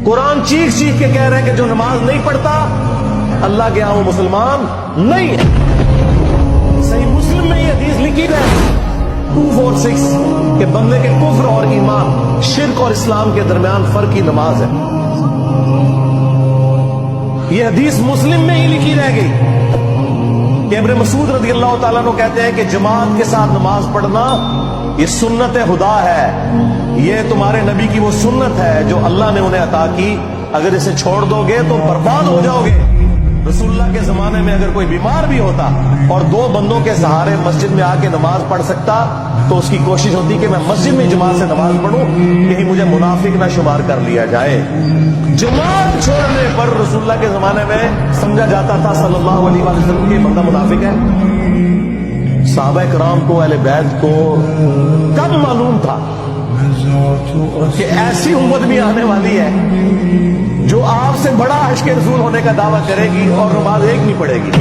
قرآن چیخ چیخ کے کہہ رہے ہیں کہ جو نماز نہیں پڑھتا اللہ کے ہاں وہ مسلمان نہیں ہے۔ صحیح مسلم میں یہ حدیث لکھی ہے 246 کہ بندے کے کفر اور ایمان، شرک اور اسلام کے درمیان فرق کی نماز ہے۔ یہ حدیث مسلم میں ہی لکھی رہ گئی کہ ابن مسعود رضی اللہ تعالیٰ عنہ کہتے ہیں کہ جماعت کے ساتھ نماز پڑھنا یہ سنت خدا ہے، یہ تمہارے نبی کی وہ سنت ہے جو اللہ نے انہیں عطا کی، اگر اسے چھوڑ دو گے تو برباد ہو جاؤ گے۔ رسول اللہ کے زمانے میں اگر کوئی بیمار بھی ہوتا اور 2 بندوں کے سہارے مسجد میں آ کے نماز پڑھ سکتا تو اس کی کوشش ہوتی کہ میں مسجد میں جماعت سے نماز پڑھوں، کہیں مجھے منافق نہ شمار کر لیا جائے۔ جماعت چھوڑنے پر رسول اللہ کے زمانے میں سمجھا جاتا تھا صلی اللہ علیہ وسلم کہ بندہ منافق ہے۔ صحابہ کرام کو، اہل بیت کو کب معلوم تھا کہ ایسی امت بھی آنے والی ہے جو آپ سے بڑا عشق رسول ہونے کا دعویٰ کرے گی اور نماز ایک نہیں پڑھے گی۔